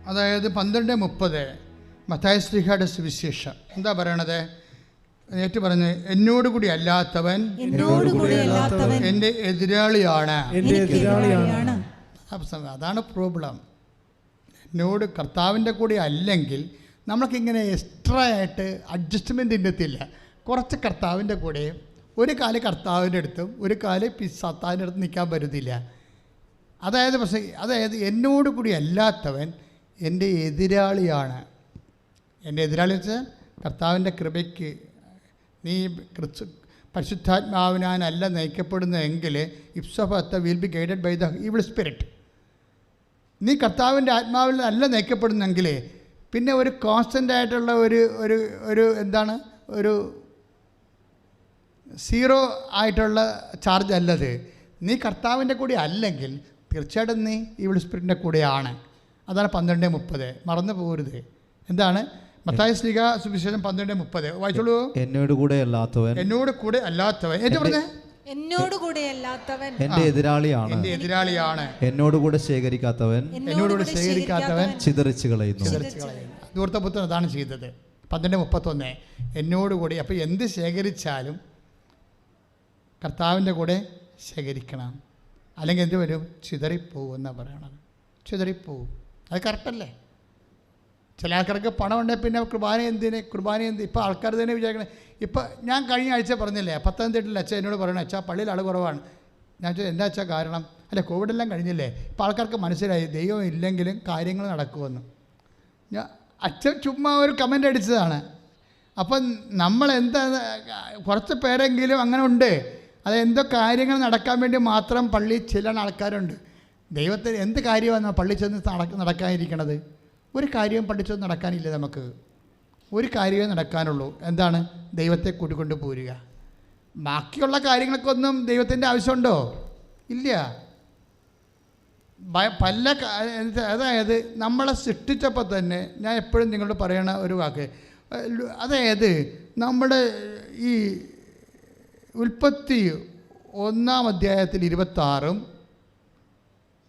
അതായത് 12:30 മത്തായി ശ്ലീഹായുടെ സുവിശേഷം എന്താ പറയണത്? ഏറ്റു പറഞ്ഞ്, എന്നോട് കൂടി അല്ലാത്തവൻ എൻ്റെ എതിരാളിയാണ്. അതാണ് പ്രോബ്ലം. എന്നോട് കർത്താവിൻ്റെ കൂടെ അല്ലെങ്കിൽ നമ്മൾക്കിങ്ങനെ എക്സ്ട്രാ ആയിട്ട് അഡ്ജസ്റ്റ്മെൻറ്റ് എത്തില്ല. കുറച്ച് കർത്താവിൻ്റെ കൂടെ ഒരു കാല് കർത്താവിൻ്റെ അടുത്തും ഒരു കാല് സത്താവിൻ്റെ അടുത്ത് നിൽക്കാൻ പറ്റത്തില്ല. അതായത് എന്നോട് കൂടി അല്ലാത്തവൻ എൻ്റെ എതിരാളിയാണ്. എൻ്റെ എതിരാളി വെച്ചാൽ കർത്താവിൻ്റെ കൃപയ്ക്ക് നീ പരിശുദ്ധാത്മാവിനാനല്ല നയിക്കപ്പെടുന്നതെങ്കിൽ ipso facto will be guided by the evil spirit. നീ കർത്താവിൻ്റെ ആത്മാവിൽ അല്ല നയിക്കപ്പെടുന്നെങ്കിൽ പിന്നെ ഒരു കോൺസ്റ്റൻ്റ് ആയിട്ടുള്ള ഒരു എന്താണ് ഒരു സീറോ ആയിട്ടുള്ള ചാർജ് അല്ലത്. നീ കർത്താവിൻ്റെ കൂടെ അല്ലെങ്കിൽ തീർച്ചയായിട്ടും നീ ഈവിൾ സ്പിരിറ്റിൻ്റെ കൂടെയാണ്. അതാണ് 12:30. മറന്നു പോകരുത്. എന്താണ് മത്തായി ശ്ലീഹ സുവിശേഷം 12:30 വായിച്ചോളൂ. എന്നോട് കൂടെ അല്ലാത്തവൻ ഏറ്റു പറഞ്ഞേ, എന്നോട് കൂടെ അല്ലാത്തവൻ എൻ്റെ എതിരാളിയാണ്. എന്നോട് കൂടെ ശേഖരിക്കാത്തവൻ ചിതറിച്ച് കളയുന്നു. ധൂർത്തപുത്രൻ അതാണ് ചെയ്തത്. 12:31 എന്നോടുകൂടി. അപ്പോൾ എന്ത് ശേഖരിച്ചാലും കർത്താവിൻ്റെ കൂടെ ശേഖരിക്കണം, അല്ലെങ്കിൽ എന്ത് വരും? ചിതറിപ്പോവും എന്നാണ് പറയണത്. ചിതറിപ്പോവും. അത് കറക്റ്റല്ലേ? ചില ആൾക്കാർക്ക് പണം ഉണ്ടെങ്കിൽ പിന്നെ കുർബാന എന്ത് ഇപ്പോൾ ആൾക്കാർ തന്നെ വിചാരിക്കണേ. ഇപ്പോൾ ഞാൻ കഴിഞ്ഞ ആഴ്ച പറഞ്ഞില്ലേ, പത്തനംതിട്ടയിൽ അച്ഛൻ എന്നോട് പറയണേ, അച്ഛാ പള്ളിയിൽ ആൾ കുറവാണ്. ഞാൻ ചോദിച്ചു എന്താ അച്ഛാ കാരണം? അല്ല, കോവിഡെല്ലാം കഴിഞ്ഞില്ലേ, ഇപ്പോൾ ആൾക്കാർക്ക് മനസ്സിലായി ദൈവം ഇല്ലെങ്കിലും കാര്യങ്ങൾ നടക്കുമെന്ന്. അച്ഛൻ ചുമ്മാ ഒരു കമൻ്റ് അടിച്ചതാണ്. അപ്പം നമ്മളെന്താ, കുറച്ച് പേരെങ്കിലും അങ്ങനെ ഉണ്ട്. അതെന്തോ കാര്യങ്ങൾ നടക്കാൻ വേണ്ടി മാത്രം പള്ളിയിൽ ചെല്ലുന്ന ആൾക്കാരുണ്ട്. ദൈവത്തിന് എന്ത് കാര്യമാണ് പള്ളി ചെന്ന് നടക്കാനിരിക്കണത്? ഒരു കാര്യവും പള്ളിച്ചെന്ന് നടക്കാനില്ല. നമുക്ക് ഒരു കാര്യമേ നടക്കാനുള്ളൂ. എന്താണ്? ദൈവത്തെ കൂട്ടിക്കൊണ്ട് പോരുക. ബാക്കിയുള്ള കാര്യങ്ങൾക്കൊന്നും ദൈവത്തിൻ്റെ ആവശ്യമുണ്ടോ? ഇല്ല. അതായത് നമ്മളെ സൃഷ്ടിച്ചപ്പോൾ തന്നെ ഞാൻ എപ്പോഴും നിങ്ങളോട് പറയണ ഒരു വാക്ക്, അതായത് നമ്മുടെ ഈ ഉൽപ്പത്തി 1-ാം 26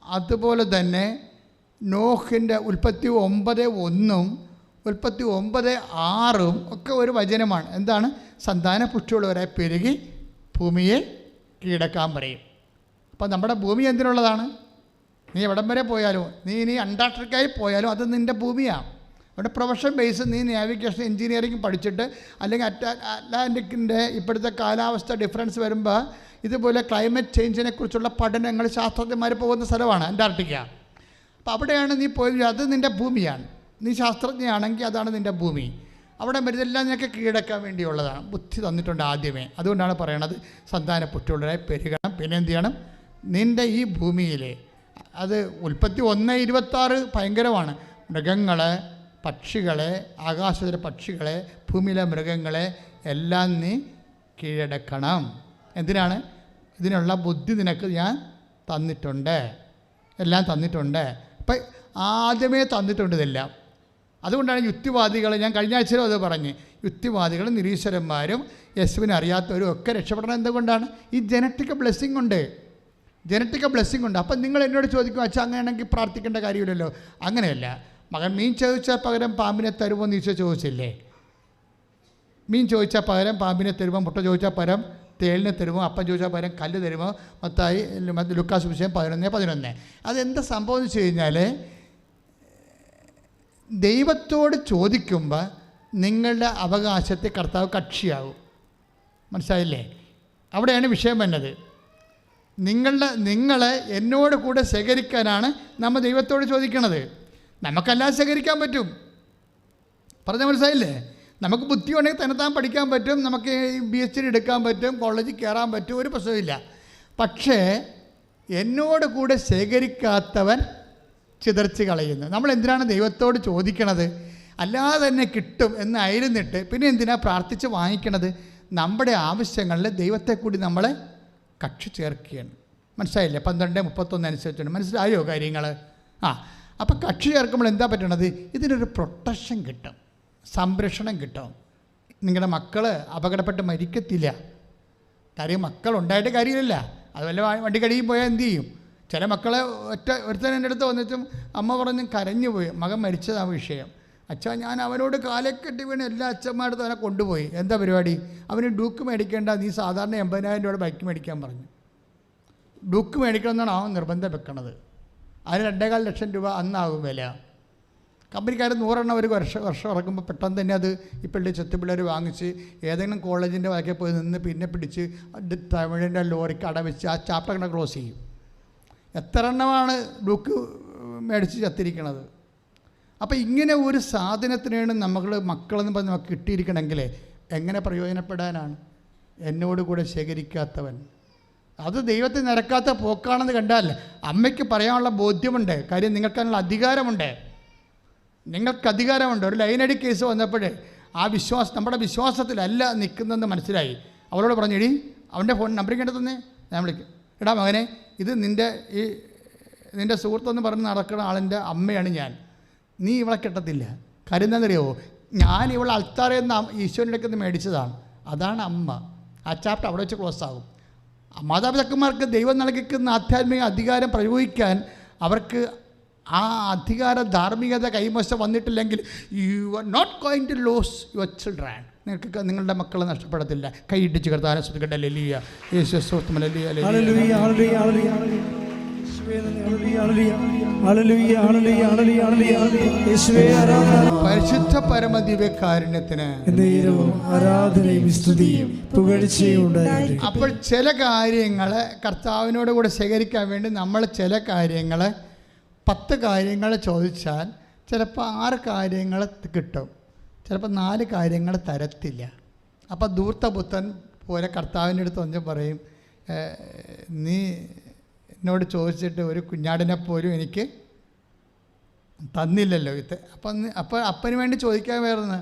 അതുപോലെ തന്നെ നോഹിൻ്റെ ഉൽപ്പത്തി 9:1 ഉൽപ്പത്തി 9:6 ഒക്കെ ഒരു വചനമാണ്. എന്താണ്? സന്താന പുഷ്ടിയുള്ളവരായി പെരുകി ഭൂമിയെ കീഴടക്കാൻ പറയും. അപ്പോൾ നമ്മുടെ ഭൂമി എന്തിനുള്ളതാണ്? നീ എവിടം വരെ പോയാലും, നീ ഇനി അന്റാർട്ടിക്കയിൽ പോയാലും അത് നിൻ്റെ ഭൂമിയാണ്. അവിടെ പ്രൊഫഷൻ ബേസ് നീ നാവിഗേഷൻ എഞ്ചിനീയറിംഗ് പഠിച്ചിട്ട് അല്ലെങ്കിൽ അറ്റ്ലാന്റിക്കിൻ്റെ ഇപ്പോഴത്തെ കാലാവസ്ഥ ഡിഫറൻസ് വരുമ്പോൾ ഇതുപോലെ ക്ലൈമറ്റ് ചേഞ്ചിനെ കുറിച്ചുള്ള പഠനങ്ങൾ ശാസ്ത്രജ്ഞന്മാർ പോകുന്ന സ്ഥലമാണ് അന്റാർട്ടിക്ക. അപ്പോൾ അവിടെയാണ് നീ പോയത്. അത് നിൻ്റെ ഭൂമിയാണ്. നീ ശാസ്ത്രജ്ഞയാണെങ്കിൽ അതാണ് നിൻ്റെ ഭൂമി. അവിടെ ഇതെല്ലാം നിനക്ക് കീഴടക്കാൻ വേണ്ടിയുള്ളതാണ്. ബുദ്ധി തന്നിട്ടുണ്ട് ആദ്യമേ. അതുകൊണ്ടാണ് പറയണത് സന്താന പുഷ്ടിയുള്ളവരായി പെരുകണം. പിന്നെ എന്ത് ചെയ്യണം? നിൻ്റെ ഈ ഭൂമിയിലെ അത് ഉൽപ്പത്തി 1:26 ഭയങ്കരമാണ്. മൃഗങ്ങളെ, പക്ഷികളെ, ആകാശത്തിലെ പക്ഷികളെ, ഭൂമിയിലെ മൃഗങ്ങളെ എല്ലാം നീ കീഴടക്കണം. എന്തിനാണ്? ഇതിനുള്ള ബുദ്ധി നിനക്ക് ഞാൻ തന്നിട്ടുണ്ട്, എല്ലാം തന്നിട്ടുണ്ട്. അപ്പം ആദ്യമേ തന്നിട്ടുണ്ട് ഇതെല്ലാം. അതുകൊണ്ടാണ് യുക്തിവാദികൾ, ഞാൻ കഴിഞ്ഞ ആഴ്ചയിലും അത് പറഞ്ഞ്, യുക്തിവാദികളും നിരീശ്വരന്മാരും യേശുവിനെ അറിയാത്തവരും ഒക്കെ രക്ഷപ്പെടണം. എന്തുകൊണ്ടാണ്? ഈ ജനറ്റിക് ബ്ലെസ്സിങ് ഉണ്ട്. അപ്പം നിങ്ങൾ എന്നോട് ചോദിക്കും, അച്ഛാ അങ്ങനെയാണെങ്കിൽ പ്രാർത്ഥിക്കേണ്ട കാര്യമില്ലല്ലോ. അങ്ങനെയല്ല. മകൻ മീൻ ചോദിച്ചാൽ പകരം പാമ്പിനെ തരുമോ എന്ന് ഈശോ ചോദിച്ചില്ലേ? മീൻ ചോദിച്ചാൽ പകരം പാമ്പിനെ തരുമോ? മുട്ട ചോദിച്ചാൽ പകരം തേളിനെ തരുമോ? അപ്പം ചോദിച്ചാൽ പകരം കല്ല് തരുമോ? മത്തായി ലുക്കാസ് വിഷയം 11:11. അതെന്താ സംഭവം എന്ന് വെച്ച് കഴിഞ്ഞാൽ, ദൈവത്തോട് ചോദിക്കുമ്പോൾ നിങ്ങളുടെ അവകാശത്തെ കർത്താവ് കക്ഷിയാവും. മനസ്സിലായില്ലേ? അവിടെയാണ് വിഷയം വരുന്നത്. നിങ്ങളെ എന്നോട് കൂടെ ശേഖരിക്കാനാണ് നമ്മൾ ദൈവത്തോട് ചോദിക്കണത്. നമുക്കെല്ലാം ശേഖരിക്കാൻ പറ്റും. പറഞ്ഞ മനസ്സിലായില്ലേ? നമുക്ക് ബുദ്ധി ഉണ്ടെങ്കിൽ തന്നെത്താൻ പഠിക്കാൻ പറ്റും, നമുക്ക് PhD എടുക്കാൻ പറ്റും, കോളേജിൽ കയറാൻ പറ്റും, ഒരു പ്രശ്നമില്ല. പക്ഷേ എന്നോട് കൂടെ ശേഖരിക്കാത്തവൻ ചിതറിച്ച് കളയുന്നു. നമ്മൾ എന്തിനാണ് ദൈവത്തോട് ചോദിക്കണത്? അല്ലാതെ തന്നെ കിട്ടും എന്നായിരുന്നിട്ട് പിന്നെ എന്തിനാണ് പ്രാർത്ഥിച്ച് വാങ്ങിക്കണത്? നമ്മുടെ ആവശ്യങ്ങളിൽ ദൈവത്തെ കൂടി നമ്മളെ കക്ഷി ചേർക്കുകയാണ്. മനസ്സിലായില്ലേ? 12:31 അനുസരിച്ചുണ്ട്. മനസ്സിലായോ കാര്യങ്ങൾ? അപ്പോൾ കക്ഷി ചേർക്കുമ്പോൾ എന്താ പറ്റണത്? ഇതിനൊരു പ്രൊട്ടക്ഷൻ കിട്ടും, സംരക്ഷണം കിട്ടും. നിങ്ങളുടെ മക്കൾ അപകടപ്പെട്ട് മരിക്കത്തില്ല. കാര്യം മക്കളുണ്ടായിട്ട് കാര്യമില്ല. അത് വല്ല വണ്ടി കടിയും പോയാൽ എന്ത് ചെയ്യും? ചില മക്കളെ ഒരുത്തൻ എൻ്റെ അടുത്ത് വന്നിട്ടും അമ്മ പറഞ്ഞ് കരഞ്ഞു പോയി, മകൻ മരിച്ചതാ വിഷയം. അച്ഛാ ഞാൻ അവനോട് കാലെ കെട്ടി വീണ് എല്ലാ അച്ഛന്മാരുടെ അവനെ കൊണ്ടുപോയി. എന്താ പരിപാടി? അവന് ഡൂക്ക് മേടിക്കേണ്ട, നീ സാധാരണ 80,000 രൂപയുടെ ബൈക്ക് മേടിക്കാൻ പറഞ്ഞു. ഡൂക്ക് മേടിക്കണമെന്നാണ് അവൻ നിർബന്ധം വെക്കണത്. അതിന് 2.25 ലക്ഷം രൂപ അന്നാകും വില. കമ്പനിക്കാർ 100 ഒരു വർഷം ഇറക്കുമ്പോൾ പെട്ടെന്ന് തന്നെ അത് ഈ പിള്ളേർ ചെത്തുപിള്ളേർ വാങ്ങിച്ച് ഏതെങ്കിലും കോളേജിൻ്റെ വഴക്കെ പോയി നിന്ന് പിന്നെ പിടിച്ച് തമിഴിൻ്റെ ലോറിക്ക് അടവെച്ച് ആ ചാപ്റ്റർ കണ്ട ക്ലോസ് ചെയ്യും. എത്ര എണ്ണമാണ് ഡൂക്ക് മേടിച്ച് ചത്തിരിക്കണത്. അപ്പോൾ ഇങ്ങനെ ഒരു സാധനത്തിനാണ് മക്കളെന്ന് പറഞ്ഞ് നമുക്ക് കിട്ടിയിരിക്കണമെങ്കിൽ എങ്ങനെ പ്രയോജനപ്പെടാനാണ്? എന്നോട് കൂടെ ശേഖരിക്കാത്തവൻ, അത് ദൈവത്തെ നിരക്കാത്ത പോക്കാണെന്ന് കണ്ടാൽ അമ്മയ്ക്ക് പറയാനുള്ള ബോധ്യമുണ്ട്. കാര്യം നിങ്ങൾക്കതിനുള്ള അധികാരമുണ്ട്. ഒരു ലൈനടി കേസ് വന്നപ്പോഴേ ആ വിശ്വാസം നമ്മുടെ വിശ്വാസത്തിലല്ല നിൽക്കുന്നതെന്ന് മനസ്സിലായി. അവളോട് പറഞ്ഞു, എടി അവൻ്റെ ഫോൺ നമ്പറിൽ കണ്ടു തന്നെ, ഞാൻ വിളിക്കും. എടാ മകനെ, ഇത് നിൻ്റെ സുഹൃത്തെന്ന് പറഞ്ഞ് നടക്കുന്ന ആളിൻ്റെ അമ്മയാണ് ഞാൻ. നീ ഇവളെ കെട്ടത്തില്ല. കാര്യം എന്താണെന്നറിയാമോ? ഞാൻ ഇവളെ അൾത്താറയിൽ നിന്ന് ഈശോൻ്റെ അടുത്ത് നിന്ന് മേടിച്ചതാണ്. അതാണ് അമ്മ. ആ ചാപ്റ്റർ അവിടെ വെച്ച് ക്ലോസ് ആകും. മാതാപിതാക്കന്മാർക്ക് ദൈവം നൽകിക്കുന്ന ആധ്യാത്മിക അധികാരം പ്രയോഗിക്കാൻ അവർക്ക് ആ അധികാര ധാർമ്മികത കൈവശം വന്നിട്ടില്ലെങ്കിൽ you are not going to lose your children. നിങ്ങൾക്ക് നിങ്ങളുടെ മക്കളെ നഷ്ടപ്പെടത്തില്ല. കൈയിട്ടിച്ച് കർത്താവിനെ സ്തുതിക്കട്ടെ. ഹല്ലേലൂയ. യേശുവേ സ്തോത്രം. പരിശുദ്ധ പരമദിവ്യകാരുണ്യത്തിന് ആരാധനയും സ്തുതിയും പുകഴ്ചയും ഉണ്ടാകട്ടെ. അപ്പോൾ ചില കാര്യങ്ങൾ കർത്താവിനോട് കൂടെ ശേഖരിക്കാൻ വേണ്ടി നമ്മൾ ചില കാര്യങ്ങൾ 10 കാര്യങ്ങൾ ചോദിച്ചാൽ ചിലപ്പോൾ 6 കാര്യങ്ങൾ കിട്ടും, ചിലപ്പോൾ 4 കാര്യങ്ങൾ തരത്തില്ല. അപ്പോൾ ധൂർത്തപുത്രൻ പോലെ കർത്താവിൻ്റെ അടുത്ത് വന്ന് പറയും, നീ എന്നോട് ചോദിച്ചിട്ട് ഒരു കുഞ്ഞാടിനെ പോലും എനിക്ക് തന്നില്ലല്ലോ. അപ്പോൾ അപ്പന് വേണ്ടി ചോദിക്കാൻ വരുന്നത്,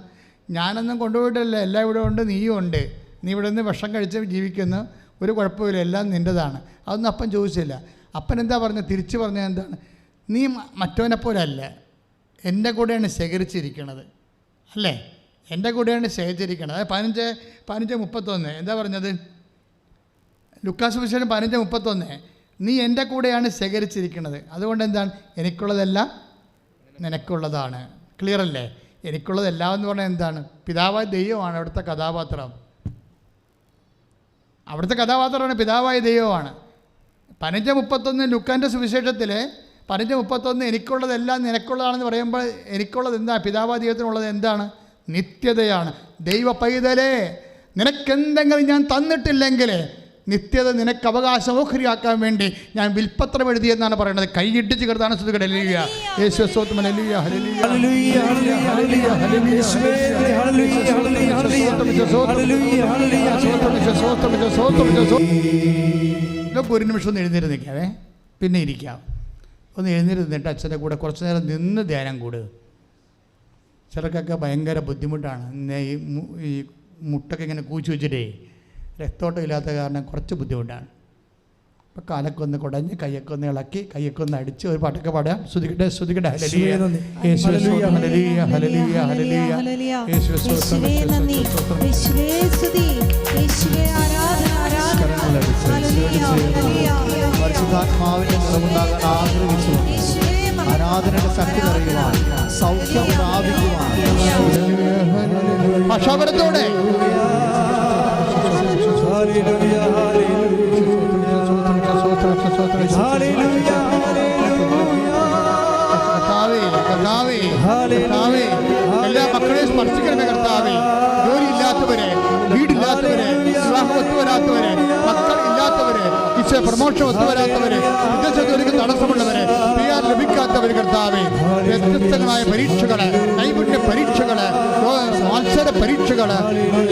ഞാനൊന്നും കൊണ്ടുപോയിട്ടല്ല, എല്ലാം ഇവിടെ ഉണ്ട്, നീയും ഉണ്ട്, നീ ഇവിടെ നിന്ന് വിഷം കഴിച്ച് ജീവിക്കുന്നു, ഒരു കുഴപ്പമില്ല, എല്ലാം നിൻ്റെതാണ്. അതൊന്നും അപ്പൻ ചോദിച്ചില്ല. അപ്പൻ എന്താ പറഞ്ഞത്? തിരിച്ചു പറഞ്ഞത് എന്താണ്? നീ മറ്റവനെ പോലെ അല്ല, എൻ്റെ കൂടെയാണ് ശേഖരിച്ചിരിക്കണത്, അല്ലേ? എൻ്റെ കൂടെയാണ് ശേഖരിക്കണത്. അത് 15:31 എന്താ പറഞ്ഞത്? ലുക്കാസ് വിശേഷം 15:31, നീ എൻ്റെ കൂടെയാണ് ശേഖരിച്ചിരിക്കുന്നത്. അതുകൊണ്ട് എന്താണ്? എനിക്കുള്ളതെല്ലാം നിനക്കുള്ളതാണ്. ക്ലിയർ അല്ലേ? എനിക്കുള്ളതെല്ലാം എന്ന് പറഞ്ഞാൽ എന്താണ്? പിതാവായ ദൈവമാണ് അവിടുത്തെ കഥാപാത്രം. അവിടുത്തെ കഥാപാത്രമാണ് പിതാവായ ദൈവമാണ്. 15:31 ലുക്കാൻ്റെ സുവിശേഷത്തിൽ 15:31 എനിക്കുള്ളതെല്ലാം നിനക്കുള്ളതാണെന്ന് പറയുമ്പോൾ എനിക്കുള്ളത് എന്താ? പിതാവായ ദൈവത്തിനുള്ളത് എന്താണ്? നിത്യതയാണ്. ദൈവ പൈതലേ, നിനക്കെന്തെങ്കിലും ഞാൻ തന്നിട്ടില്ലെങ്കിൽ നിത്യത നിനക്ക് അവകാശമോഹരിയാക്കാൻ വേണ്ടി ഞാൻ വിൽപ്പത്രം എഴുതിയെന്നാണ് പറയുന്നത്. കൈയിട്ടിച്ച് കർത്താവിനെ സ്തുതിക്കട്ടെ. ഹല്ലേലൂയ. യേശുവേ സ്തോത്രം. ഹല്ലേലൂയ. ഹല്ലേലൂയ. ഇതൊക്കെ ഒരു നിമിഷം ഒന്ന് എഴുന്നേരുന്നേക്കാവേ, പിന്നെ ഇരിക്കാം. ഒന്ന് എഴുന്നേരുന്നിട്ട് അച്ഛൻ്റെ കൂടെ കുറച്ച് നേരം നിന്ന് ധ്യാനം കൂടുക. ചിലർക്കൊക്കെ ഭയങ്കര ബുദ്ധിമുട്ടാണ്. ഈ മുട്ടൊക്കെ ഇങ്ങനെ കൂച്ചു വെച്ചിട്ടേ രക്തോട്ടം ഇല്ലാത്ത കാരണം കുറച്ച് ബുദ്ധിമുട്ടാണ്. അപ്പോൾ കാലൊക്കെ ഒന്ന് കുടഞ്ഞ് കയ്യൊക്കെ ഒന്ന് ഇളക്കി കയ്യൊക്കെ ഒന്ന് അടിച്ച് ഒരു പാട്ടൊക്കെ പാടാം. ശ്രുതിക്കട്ടെ ശ്രുതിക്കട്ടെ. ഹല്ലേലൂയ. യേശുവേ സ്തോത്രം. ഹല്ലേലൂയ. ഹല്ലേലൂയ. ഹല്ലേലൂയ. യേശുവേ സ്തോത്രം. യേശുവേ സ്തുതി, യേശുവേ ആരാധന, ആരാധന. ഹല്ലേലൂയ. പരിശുദ്ധാത്മാവിന്റെ നിറവുണ്ടാകാൻ ആഗ്രഹിച്ചു ആരാധനയുടെ ശക്തി അറിയുവാൻ, സൗഖ്യം പ്രാപിക്കുവാൻ ഭാഷാപരത്തോടെ എല്ലാ മക്കളെയും സ്പർശിക്കണമേ കർത്താവേ. ജോലിയില്ലാത്തവരെ, വീടില്ലാത്തവരെ, വിവാഹം ഒത്തുവരാത്തവരെ, മക്കൾ ഇല്ലാത്തവരെ, ഈശോ പ്രമോഷൻ ഒത്തുവരാത്തവരെ, വിദേശ ജോലിക്ക് തടസ്സമുള്ളവരെ, PR ലഭിക്കാത്തവർ കർത്താവേ, വ്യത്യസ്തങ്ങളായ പരീക്ഷകള്, നൈപുണ്യ പരീക്ഷകള്, മത്സര പരീക്ഷകള്,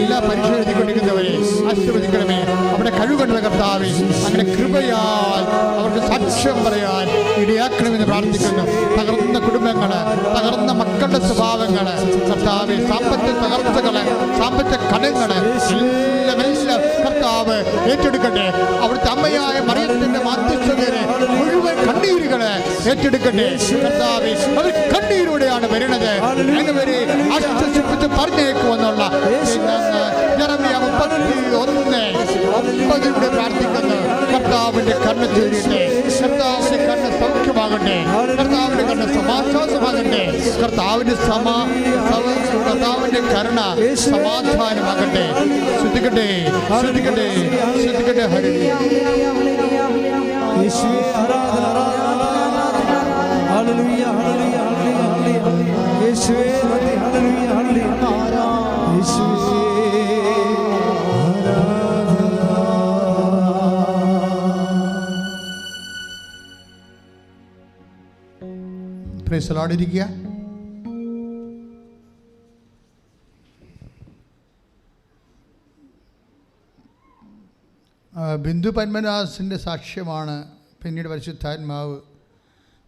എല്ലാ പരീക്ഷ എഴുതിക്കൊണ്ടിരിക്കുന്നവരെ ആശീർവദിക്കണമേ. അവിടെ കഴിവുകണ്ട കർത്താവേ, അങ്ങനെ കൃപയാൽ അവർക്ക് സാക്ഷ്യം പറയാൻ ഇടയാക്കണമെന്ന് പ്രാർത്ഥിക്കുന്നു. തകർന്ന കുടുംബങ്ങള്, തകർന്ന മക്കളുടെ സ്വഭാവങ്ങള് കർത്താവേ, സാമ്പത്തിക തകർച്ചകള്, സാമ്പത്തിക കടങ്ങള് എല്ലാം കർത്താവ് ഏറ്റെടുക്കട്ടെ. അവിടുത്തെ അമ്മയായ മറിയത്തിന്റെ മാധ്യസ്ഥതയെ മുഴുവൻ കണ്ണീരുകള് ഏറ്റെടുക്കട്ടെ കർത്താവേ. അവർ കണ്ണീരിലൂടെയാണ് വരുന്നത്. അങ്ങനെ ആശ്വസിപ്പിച്ച് പറഞ്ഞേക്കുമെന്നുള്ള യെരമ്യാ 31:9 പ്രാർത്ഥിക്കുന്നു. കർത്താവിൻ്റെ കണ്ണ് ചൊരിയട്ടെ. കർത്താവിൻ്റെ കണ്ണ് സൗഖ്യമാകട്ടെ. കർത്താവിൻ്റെ കണ്ണ് സമാശ്വാസമാകട്ടെ. കർത്താവിൻ്റെ കരുണ സമാധാനമാകട്ടെ. ശ്രദ്ധിക്കട്ടെ, ശ്രദ്ധിക്കട്ടെ, ശ്രദ്ധിക്കട്ടെ. ഹല്ലേലൂയ. യേശുവേ ആരാധന, ഹല്ലേലൂയ, ഹല്ലേലൂയ, ഹല്ലേലൂയ. യേശുവേ നന്ദി, ഹല്ലേലൂയ, ഹല്ലേലൂയ. യേശുവേ പ്രൈസ് ദി ലോർഡ്. ഇരിക്കുക. ബിന്ദു പത്മനാഭൻ്റെ സാക്ഷ്യമാണ് പിന്നീട് പരിശുദ്ധാത്മാവ്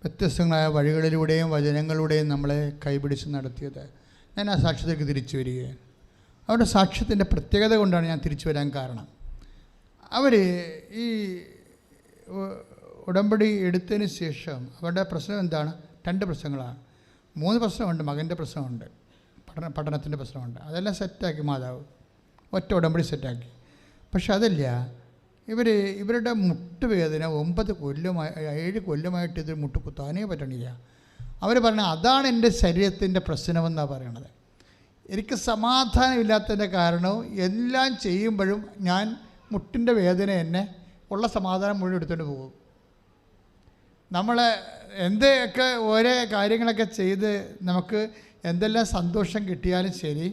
വ്യത്യസ്തങ്ങളായ വഴികളിലൂടെയും വചനങ്ങളിലൂടെയും നമ്മളെ കൈപിടിച്ച് നടത്തിയത്. ഞാൻ ആ സാക്ഷ്യത്തേക്ക് തിരിച്ചു വരികയാണ്. അവരുടെ സാക്ഷ്യത്തിൻ്റെ പ്രത്യേകത കൊണ്ടാണ് ഞാൻ തിരിച്ചു വരാൻ കാരണം. അവർ ഈ ഉടമ്പടി എടുത്തതിന് ശേഷം അവരുടെ പ്രശ്നം എന്താണ്? 2 പ്രശ്നങ്ങളാണ്. 3 പ്രശ്നമുണ്ട്. മകൻ്റെ പ്രശ്നമുണ്ട്, പഠനത്തിൻ്റെ പ്രശ്നമുണ്ട്. അതെല്ലാം സെറ്റാക്കി മാതാവ്, ഒറ്റ ഉടമ്പടി സെറ്റാക്കി. പക്ഷെ അതല്ല, ഇവരുടെ മുട്ടുവേദന 9 കൊല്ലമായി 7 കൊല്ലമായിട്ട് ഇത് മുട്ട് കുത്താനേ പറ്റണില്ല. അവർ പറഞ്ഞത് അതാണ് എൻ്റെ ശരീരത്തിൻ്റെ പ്രശ്നമെന്നാണ് പറയണത്. എനിക്ക് സമാധാനമില്ലാത്തതിൻ്റെ കാരണവും എല്ലാം ചെയ്യുമ്പോഴും ഞാൻ മുട്ടിൻ്റെ വേദന എന്നെ ഉള്ള സമാധാനം മുഴുവൻ എടുത്തുകൊണ്ട് പോകും. നമ്മൾ എന്തൊക്കെ ഓരോ കാര്യങ്ങളൊക്കെ ചെയ്ത് നമുക്ക് എന്തെല്ലാം സന്തോഷം കിട്ടിയാലും ശരി,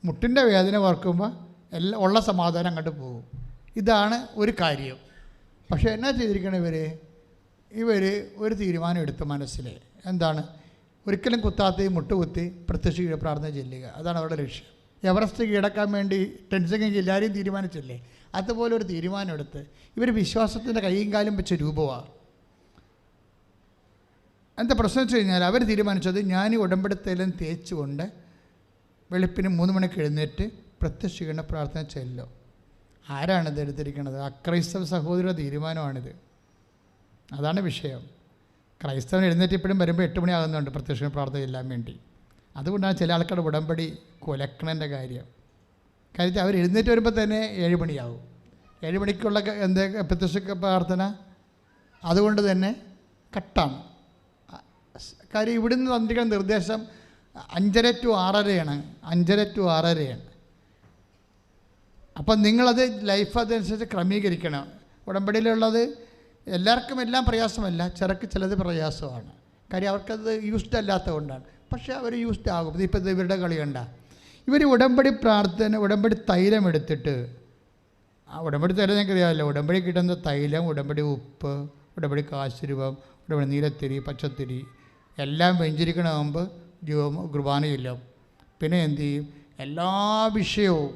മുട്ടിൻ്റെ വേദന ഓർക്കുമ്പോൾ എല്ലാം ഉള്ള സമാധാനം അങ്ങോട്ട് പോകും. ഇതാണ് ഒരു കാര്യം. പക്ഷേ എന്നാ ചെയ്തിരിക്കണം ഇവർ ഒരു തീരുമാനം എടുത്തു മനസ്സിൽ. എന്താണ്? ഒരിക്കലും കുത്താത്ത മുട്ടുകുത്തി പ്രത്യക്ഷ പ്രാർത്ഥന ചെല്ലുക. അതാണ് അവരുടെ ലക്ഷ്യം. എവറസ്റ്റ് കീഴടക്കാൻ വേണ്ടി ടെൻസിങ് എല്ലാവരെയും തീരുമാനിച്ചില്ലേ, അതുപോലെ ഒരു തീരുമാനം എടുത്ത് ഇവർ വിശ്വാസത്തിൻ്റെ കൈയും കാലും വെച്ച രൂപമാണ്. എന്താ പ്രശ്നം വെച്ച് കഴിഞ്ഞാൽ അവർ തീരുമാനിച്ചത് ഞാൻ ഈ ഉടമ്പടിത്തൈലം തേച്ചുകൊണ്ട് വെളുപ്പിന് 3 മണിക്ക് എഴുന്നേറ്റ് പ്രത്യക്ഷീകരണ പ്രാർത്ഥന ചെല്ലും. ആരാണിത് എടുത്തിരിക്കുന്നത്? അക്രൈസ്തവ സഹോദരിയുടെ തീരുമാനമാണിത്. അതാണ് വിഷയം. ക്രൈസ്തവൻ എഴുന്നേറ്റ് ഇപ്പോഴും വരുമ്പോൾ 8 മണി ആകുന്നുണ്ട് പ്രത്യക്ഷീകരണ പ്രാർത്ഥന ചെല്ലാൻ വേണ്ടി. അതുകൊണ്ടാണ് ചില ആൾക്കാരുടെ ഉടമ്പടി കൊലക്കണൻ്റെ കാര്യം. കാര്യത്തിൽ അവർ എഴുന്നേറ്റ് വരുമ്പോൾ തന്നെ 7 മണിയാവും. 7 മണിക്കുള്ള പ്രത്യക്ഷ പ്രാർത്ഥന അതുകൊണ്ട് തന്നെ കട്ടാണ്. കാര്യം ഇവിടുന്ന് തന്നിരിക്കുന്ന നിർദ്ദേശം 5:30 to 6:30 5:30 to 6:30. അപ്പം നിങ്ങളത് ലൈഫ് അതനുസരിച്ച് ക്രമീകരിക്കണം. ഉടമ്പടിയിലുള്ളത് എല്ലാവർക്കും എല്ലാം പ്രയാസമല്ല, ചിലത് പ്രയാസമാണ്. കാര്യം അവർക്കത് യൂസ്ഡ് അല്ലാത്തതുകൊണ്ടാണ്. പക്ഷേ അവർ യൂസ്ഡ് ആകും. ഇപ്പോൾ ഇവരുടെ കളി കണ്ട ഇവർ ഉടമ്പടി പ്രാർത്ഥന ഉടമ്പടി തൈലം എടുത്തിട്ട്, ആ ഉടമ്പടി തൈലം നിങ്ങൾക്ക് അറിയാമല്ലോ. ഉടമ്പടി കിട്ടുന്ന തൈലം, ഉടമ്പടി ഉപ്പ്, ഉടമ്പടി കാശുരൂപം, ഉടമ്പടി നീലത്തിരി, പച്ചത്തിരി എല്ലാം വെഞ്ചരിക്കണമാകുമ്പോൾ കുർബാന ചെല്ലും. പിന്നെ എന്തു ചെയ്യും? എല്ലാ വിഷയവും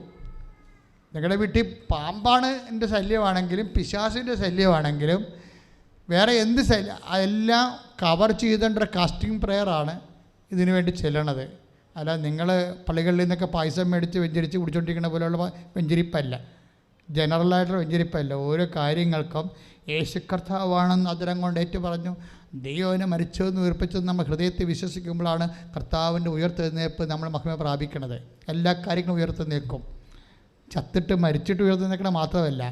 നിങ്ങളുടെ വീട്ടിൽ പാമ്പാണ് എൻ്റെ ശല്യമാണെങ്കിലും പിശാസിൻ്റെ ശല്യമാണെങ്കിലും വേറെ എന്ത് ശല്യം അതെല്ലാം കവർ ചെയ്തേണ്ട കാസ്റ്റിംഗ് പ്രെയറാണ് ഇതിനു വേണ്ടി ചെല്ലണത്. അല്ല നിങ്ങൾ പള്ളികളിൽ നിന്നൊക്കെ പായസം മേടിച്ച് വെഞ്ചരിച്ച് കുടിച്ചുകൊണ്ടിരിക്കുന്ന പോലെയുള്ള വെഞ്ചരിപ്പല്ല, ജനറലായിട്ടുള്ള വെഞ്ചരിപ്പല്ല. ഓരോ കാര്യങ്ങൾക്കും യേശു കർത്താവാണെന്ന് അതിരം കൊണ്ട് ഏറ്റു പറഞ്ഞു. ദൈവനെ മരിച്ചതെന്ന് ഉയർപ്പിച്ചതെന്ന് നമ്മൾ ഹൃദയത്തിൽ വിശ്വസിക്കുമ്പോഴാണ് കർത്താവിൻ്റെ ഉയർത്തെഴുന്നേൽപ്പ് നമ്മൾ മഹിമ പ്രാപിക്കണത്. എല്ലാ കാര്യങ്ങളും ഉയർത്തെഴുന്നേൽക്കും. ചത്തിട്ട് മരിച്ചിട്ട് ഉയർത്തെഴുന്നേൽക്കണം മാത്രമല്ല,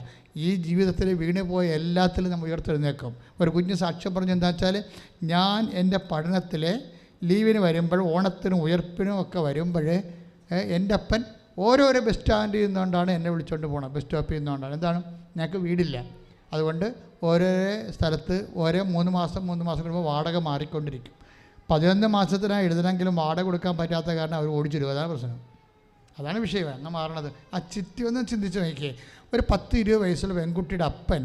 ഈ ജീവിതത്തിൽ വീണുപോയ എല്ലാത്തിലും നമ്മൾ ഉയർത്തെഴുന്നേൽക്കും. ഒരു കുഞ്ഞ് സാക്ഷ്യം പറഞ്ഞു എന്താ വെച്ചാൽ, ഞാൻ എൻ്റെ പഠനത്തിൽ ലീവിന് വരുമ്പോൾ, ഓണത്തിനും ഉയർപ്പിനും ഒക്കെ വരുമ്പോൾ എൻ്റെ അപ്പൻ ഓരോരോ ബസ് സ്റ്റാൻഡിൽ നിന്നുകൊണ്ടാണ് എന്നെ വിളിച്ചുകൊണ്ട് പോകണം. ബസ് സ്റ്റോപ്പിൽ നിന്നുകൊണ്ടാണ്. എന്താണ്? ഞങ്ങൾക്ക് വീടില്ല, അതുകൊണ്ട് ഓരോ സ്ഥലത്ത് ഓരോ 3 മാസം കഴിയുമ്പോൾ വാടക മാറിക്കൊണ്ടിരിക്കും. 11 മാസത്തിനാണ് എഴുതണമെങ്കിലും വാടക കൊടുക്കാൻ പറ്റാത്ത കാരണം അവർ ഓടിച്ചിടുക. അതാണ് പ്രശ്നം. അതാണ് വിഷയം. അങ്ങ് മാറണത്. ആ ചിറ്റി ഒന്ന് ചിന്തിച്ച് നോക്കിയേ. ഒരു 10-20 വയസ്സുള്ള പെൺകുട്ടിയുടെ അപ്പൻ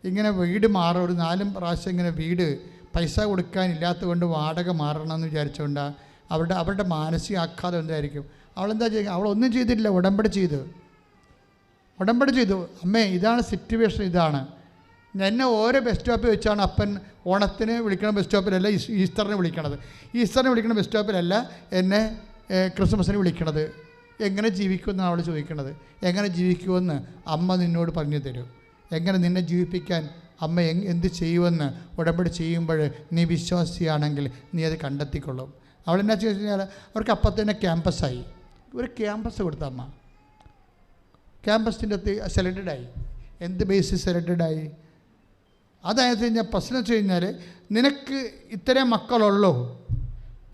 ഇങ്ങനെ വീട് മാറും, ഒരു 4 പ്രാവശ്യം ഇങ്ങനെ വീട് പൈസ കൊടുക്കാനില്ലാത്തത് കൊണ്ട് വാടക മാറണമെന്ന് വിചാരിച്ചുകൊണ്ടാണ് അവരുടെ മാനസിക ആഘാതം എന്തായിരിക്കും? അവളെന്താ ചെയ്യുക? അവളൊന്നും ചെയ്തിട്ടില്ല, ഉടമ്പടി ചെയ്തു. അമ്മേ ഇതാണ് സിറ്റുവേഷൻ, ഇതാണ്. എന്നെ ഓരോ ബസ് സ്റ്റോപ്പിൽ വെച്ചാണ് അപ്പൻ ഓണത്തിന് വിളിക്കണ ബസ് സ്റ്റോപ്പിലല്ല ഈസ്റ്ററിന് വിളിക്കണത്. ഈസ്റ്ററിന് വിളിക്കണ ബസ് സ്റ്റോപ്പിലല്ല എന്നെ ക്രിസ്മസിന് വിളിക്കണത്. എങ്ങനെ ജീവിക്കുമെന്നാണ് അവൾ ചോദിക്കണത്. എങ്ങനെ ജീവിക്കുമെന്ന് അമ്മ നിന്നോട് പറഞ്ഞു തരും. എങ്ങനെ നിന്നെ ജീവിപ്പിക്കാൻ അമ്മ എന്ത് ചെയ്യുമെന്ന് ഉടമ്പടി ചെയ്യുമ്പോൾ നീ വിശ്വാസിയാണെങ്കിൽ നീ അത് കണ്ടെത്തിക്കൊള്ളും. അവളെന്നാ ചോദിച്ചു കഴിഞ്ഞാൽ അവർക്ക് അപ്പം തന്നെ ക്യാമ്പസായി. ഒരു ക്യാമ്പസ് കൊടുത്ത അമ്മ ക്യാമ്പസിൻ്റെ അകത്ത് സെലക്റ്റഡായി. എന്ത് ബേസിസ് സെലക്റ്റഡായി? അതായത് ഞാൻ പ്രശ്നം വെച്ച് കഴിഞ്ഞാൽ നിനക്ക് ഇത്രയും മക്കളുള്ളൂ,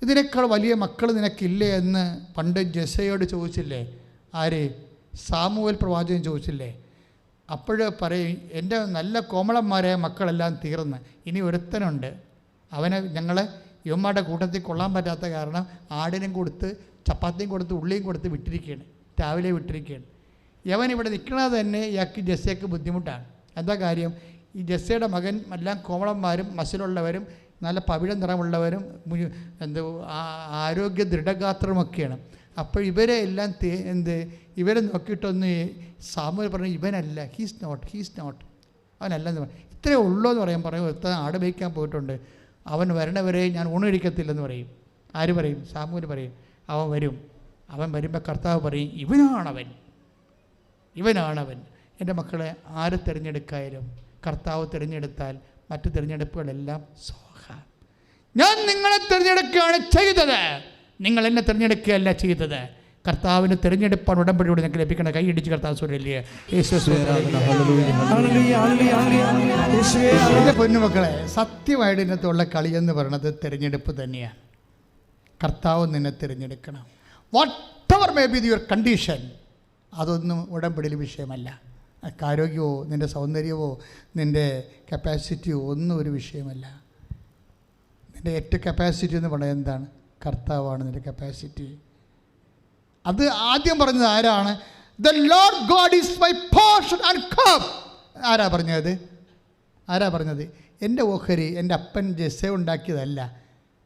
ഇതിനേക്കാൾ വലിയ മക്കൾ നിനക്കില്ലേ എന്ന് പണ്ട് ജെസ്സയോട് ചോദിച്ചില്ലേ? ആര്? സാമുവേൽ പ്രവാചകൻ ചോദിച്ചില്ലേ? അപ്പോൾ പറയും, എൻ്റെ നല്ല കോമളന്മാരായ മക്കളെല്ലാം തീർന്ന് ഇനി ഒരുത്തനുണ്ട്, അവനെ ഞങ്ങൾ യുവന്മാരുടെ കൂട്ടത്തിൽ കൊള്ളാൻ പറ്റാത്ത കാരണം ആടിനും കൊടുത്ത് ചപ്പാത്തിയും കൊടുത്ത് ഉള്ളിയും കൊടുത്ത് വിട്ടിരിക്കുകയാണ്, രാവിലെ വിട്ടിരിക്കുകയാണ്. യവൻ ഇവിടെ നിൽക്കുന്നത് തന്നെ ഇയാൾക്ക് ജെസ്സയ്ക്ക് ബുദ്ധിമുട്ടാണ്. എന്താ കാര്യം? ഈ ജെസ്സയുടെ മകൻ എല്ലാം കോമളന്മാരും മസിലുള്ളവരും നല്ല പവിഴ നിറമുള്ളവരും ആരോഗ്യ ദൃഢഗാത്രമൊക്കെയാണ്. അപ്പോൾ ഇവരെ എല്ലാം ഇവരെ നോക്കിയിട്ടൊന്ന് സാമുവേൽ പറഞ്ഞു, ഇവനല്ല, ഹീസ് നോട്ട് അവനല്ല എന്ന് പറയും. ഇത്രയേ ഉള്ളൂ എന്ന് പറയും. ഒരുത്തൻ ആട് മേയ്ക്കാൻ പോയിട്ടുണ്ട്, അവൻ വരണവരെ ഞാൻ ഊണഴിക്കത്തില്ലെന്ന് പറയും. ആര് പറയും? സാമുവേൽ പറയും. അവൻ വരും. അവൻ വരുമ്പോൾ കർത്താവ് പറയും, ഇവനാണവൻ. എൻ്റെ മക്കളെ, ആര് തിരഞ്ഞെടുക്കായാലും കർത്താവ് തിരഞ്ഞെടുത്താൽ മറ്റ് തിരഞ്ഞെടുപ്പുകളെല്ലാം സോഹ. ഞാൻ നിങ്ങളെ തിരഞ്ഞെടുക്കുകയാണ് ചെയ്തത്, നിങ്ങൾ എന്നെ തിരഞ്ഞെടുക്കുകയല്ല ചെയ്തത്. കർത്താവിൻ്റെ തിരഞ്ഞെടുപ്പാണ് ഉടമ്പടിയോട് ഞങ്ങൾക്ക് ലഭിക്കണം. കൈയിടിച്ച് കർത്താവ് സ്വരല്ലേ. എൻ്റെ പൊന്നുമക്കളെ, സത്യമായിട്ട് ഇതിനകത്തുള്ള കളി എന്ന് പറയുന്നത് തിരഞ്ഞെടുപ്പ് തന്നെയാണ്. കർത്താവ് നിന്നെ തിരഞ്ഞെടുക്കണം. What ever may be your condition, അതൊന്നും ഉടമ്പടിയിൽ വിഷയമല്ല. ആരോഗ്യമോ നിൻ്റെ സൗന്ദര്യമോ നിൻ്റെ കപ്പാസിറ്റിയോ ഒന്നും ഒരു വിഷയമല്ല. നിൻ്റെ ഏറ്റവും കപ്പാസിറ്റി എന്ന് പറയുന്നത് എന്താണ്? കർത്താവാണ് നിൻ്റെ കപ്പാസിറ്റി. അത് ആദ്യം പറഞ്ഞത് ആരാണ്? The Lord God is my portion and cup. ആരാ പറഞ്ഞത്? എൻ്റെ ഓഹരി എൻ്റെ അപ്പൻ ജെസ്സ ഉണ്ടാക്കിയതല്ല,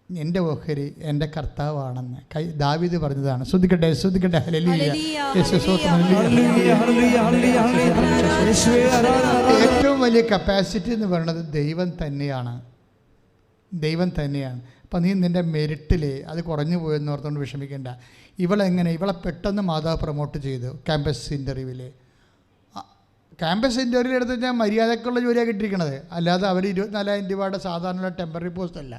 എൻ്റെ ഓഹരി എൻ്റെ കർത്താവാണെന്ന് ദാവീദ് പറഞ്ഞതാണ്. ശ്രദ്ധിക്കട്ടെ. ഏറ്റവും വലിയ കപ്പാസിറ്റി എന്ന് പറയുന്നത് ദൈവം തന്നെയാണ്. അപ്പം നീ നിൻ്റെ മെരിറ്റിൽ അത് കുറഞ്ഞു പോയെന്ന് ഓർത്തുകൊണ്ട് വിഷമിക്കേണ്ട. ഇവളെ പെട്ടെന്ന് മാതാവ് പ്രൊമോട്ട് ചെയ്തു ക്യാമ്പസ് ഇൻ്റർവ്യൂവിൽ. ക്യാമ്പസ് ഇൻ്റർവ്യൂവിൽ എടുത്ത് ഞാൻ മര്യാദക്കുള്ള ജോലിയാണ് കിട്ടിയിരിക്കണത്, അല്ലാതെ അവർ 24,000 രൂപയുടെ സാധാരണ ടെമ്പററി പോസ്റ്റ് അല്ല.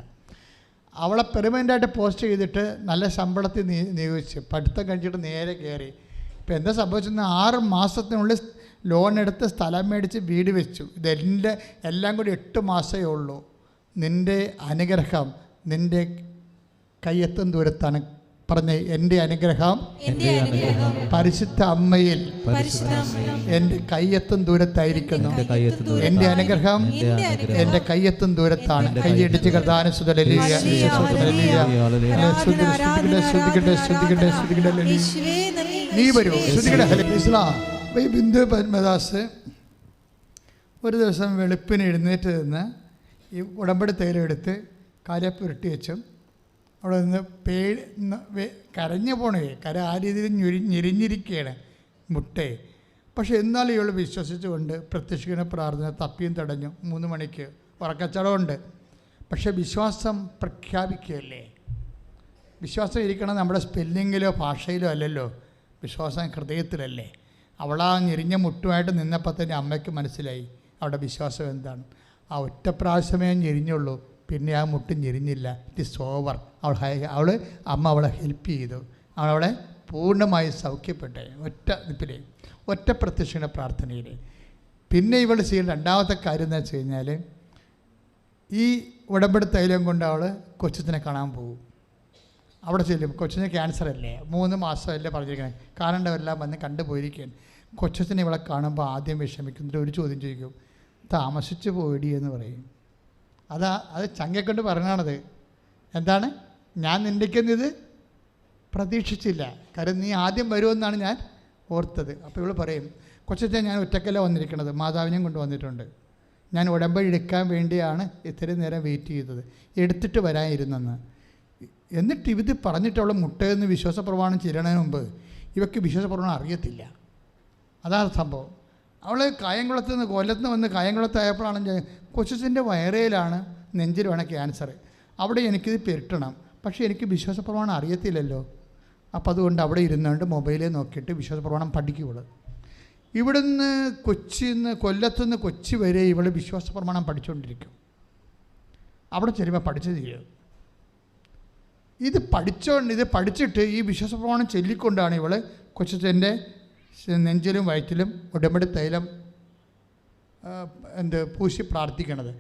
അവളെ പെർമനൻ്റായിട്ട് പോസ്റ്റ് ചെയ്തിട്ട് നല്ല ശമ്പളത്തിൽ നിയോഗിച്ച് പഠിത്തം കഴിച്ചിട്ട് നേരെ കയറി. ഇപ്പം എന്താ സംഭവിച്ചെന്ന് 6 മാസത്തിനുള്ളിൽ ലോൺ എടുത്ത് സ്ഥലം മേടിച്ച് വീട് വെച്ചു. ഇതെൻ്റെ എല്ലാം കൂടി 8 മാസമേ ഉള്ളൂ. നിൻ്റെ അനുഗ്രഹം നിൻ്റെ കയ്യെത്തും ദൂരത്താണ്. പറഞ്ഞ എൻ്റെ അനുഗ്രഹം പരിശുദ്ധ അമ്മയിൽ എൻ്റെ കയ്യെത്തും ദൂരത്തായിരിക്കുന്നു. എൻ്റെ അനുഗ്രഹം എൻ്റെ കയ്യെത്തും ദൂരത്താണ്. കൈയടിച്ച് കർത്താവിനെ നീ വരൂ. ബിന്ദു പത്മദാസ് ഒരു ദിവസം വെളുപ്പിന് എഴുന്നേറ്റ് നിന്ന് ഈ ഉടമ്പടി തൈലെടുത്ത് കാലപ്പുരട്ടി വെച്ചും അവിടെ നിന്ന് കരഞ്ഞു പോണേ. ആ രീതിയിൽ ഞെരിഞ്ഞിരിക്കുകയാണ് മുട്ടേ. പക്ഷെ എന്നാലും ഇവൾ വിശ്വസിച്ചുകൊണ്ട് പ്രത്യക്ഷിക്കുന്ന പ്രാർത്ഥന തപ്പിയും തടഞ്ഞു. 3 മണിക്ക് ഉറക്കച്ചടമുണ്ട്. പക്ഷെ വിശ്വാസം പ്രഖ്യാപിക്കുകയല്ലേ. വിശ്വാസം ഇരിക്കണം നമ്മുടെ സ്പെല്ലിങ്ങിലോ ഭാഷയിലോ അല്ലല്ലോ, വിശ്വാസം ഹൃദയത്തിലല്ലേ. അവളാ ഞെരിഞ്ഞ മുട്ടുമായിട്ട് നിന്നപ്പോൾ തന്നെ അമ്മയ്ക്ക് മനസ്സിലായി അവിടെ വിശ്വാസം എന്താണ്. ആ ഒറ്റ പ്രാവശ്യമേ ഞെരിഞ്ഞുള്ളൂ, പിന്നെ ആ മുട്ട് ഞെരിഞ്ഞില്ല. It is over. അമ്മ അവളെ ഹെൽപ്പ് ചെയ്തു. അവളെ പൂർണ്ണമായി സൗഖ്യപ്പെട്ടെ ഒറ്റ പ്രത്യക്ഷണ പ്രാർത്ഥനയിൽ. പിന്നെ ഇവൾ ചെയ്യുന്ന രണ്ടാമത്തെ കാര്യം എന്ന് വെച്ച് കഴിഞ്ഞാൽ ഈ ഉടമ്പടി തൈലം കൊണ്ട് അവൾ കൊച്ചത്തിനെ കാണാൻ പോകും. അവിടെ ചെല്ലും. കൊച്ചിന് ക്യാൻസർ അല്ലേ, 3 മാസമല്ലേ പറഞ്ഞിരിക്കണേ, കാണേണ്ടവരെല്ലാം വന്ന് കണ്ടുപോയിരിക്കുകയാണ്. കൊച്ചത്തിനെ ഇവളെ കാണുമ്പോൾ ആദ്യം വിഷമിക്കുന്നിട്ട് ഒരു ചോദ്യം ചോദിക്കും, താമസിച്ചു പോയിടി എന്ന് പറയും. അത് ചങ്ങക്കൊണ്ട് പറഞ്ഞാണത്. എന്താണ്? ഞാൻ നിൻ്റെക്കുന്നത് പ്രതീക്ഷിച്ചില്ല, കാര്യം നീ ആദ്യം വരുമെന്നാണ് ഞാൻ ഓർത്തത്. അപ്പോൾ ഇവൾ പറയും, കൊച്ചത്തെ ഞാൻ ഒറ്റക്കല്ല വന്നിരിക്കുന്നത്, മാതാവിനെയും കൊണ്ട് വന്നിട്ടുണ്ട്. ഞാൻ ഉടമ്പടി എടുക്കാൻ വേണ്ടിയാണ് ഇത്രയും നേരം വെയിറ്റ് ചെയ്തത്, എടുത്തിട്ട് വരാനിരുന്നെന്ന്. എന്നിട്ട് ഇത് പറഞ്ഞിട്ട് അവൾ മുട്ടയെന്ന് വിശ്വാസപ്രമാണം ചെല്ലണതിന് മുമ്പ് ഇവയ്ക്ക് വിശ്വാസപ്രമാണം അറിയത്തില്ല. അതാണ് സംഭവം. അവൾ കൊല്ലത്ത് നിന്ന് വന്ന് കായംകുളത്തായപ്പോഴാണ് കൊച്ചത്തിൻ്റെ വയറയിലാണ് നെഞ്ചിലുമാണ് ക്യാൻസർ. അവിടെ എനിക്കിത് പെരുട്ടണം, പക്ഷേ എനിക്ക് വിശ്വാസപ്രമാണം അറിയത്തില്ലല്ലോ. അപ്പോൾ അതുകൊണ്ട് അവിടെ ഇരുന്നുകൊണ്ട് മൊബൈലിൽ നോക്കിയിട്ട് വിശ്വാസപ്രമാണം പഠിക്കുള്ളൂ. ഇവിടുന്ന് കൊല്ലത്തുനിന്ന് കൊച്ചി വരെ ഇവൾ വിശ്വാസപ്രമാണം പഠിച്ചുകൊണ്ടിരിക്കും. അവിടെ ചെല്ലുമ്പോൾ പഠിച്ചു തീരും. ഇത് പഠിച്ചിട്ട് ഈ വിശ്വാസപ്രമാണം ചൊല്ലിക്കൊണ്ടാണ് ഇവൾ കൊച്ചത്തിൻ്റെ നെഞ്ചിലും വയറ്റിലും ഉടമ്പടി തൈലം പൂശി പ്രാർത്ഥിക്കണത്.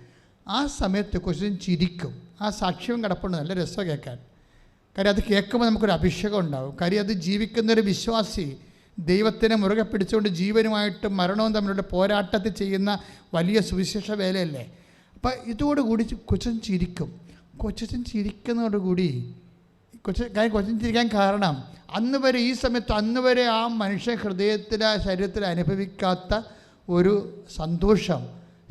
ആ സമയത്ത് കൊച്ചിൻ ചിരിക്കും. ആ സാക്ഷ്യവും കിടപ്പുണ്ട്, നല്ല രസമാണ് കേൾക്കാൻ. കാര്യം അത് കേൾക്കുമ്പോൾ നമുക്കൊരു അഭിഷേകം ഉണ്ടാകും. കാര്യം അത് ജീവിക്കുന്നൊരു വിശ്വാസി ദൈവത്തിനെ മുറുകെ പിടിച്ചുകൊണ്ട് ജീവനുമായിട്ട് മരണവും തമ്മിലുള്ള പോരാട്ടത്തിൽ ചെയ്യുന്ന വലിയ സുവിശേഷ വേലയല്ലേ. അപ്പം ഇതോടുകൂടി കൊച്ചൻ ചിരിക്കും. കൊച്ചൻ ചിരിക്കുന്നതോടുകൂടി കൊച്ചൻ ചിരിക്കാൻ കാരണം അന്ന് വരെ ഈ സമയത്ത് അന്ന് വരെ ആ മനുഷ്യ ഹൃദയത്തിൽ ശരീരത്തിൽ അനുഭവിക്കാത്ത ഒരു സന്തോഷം,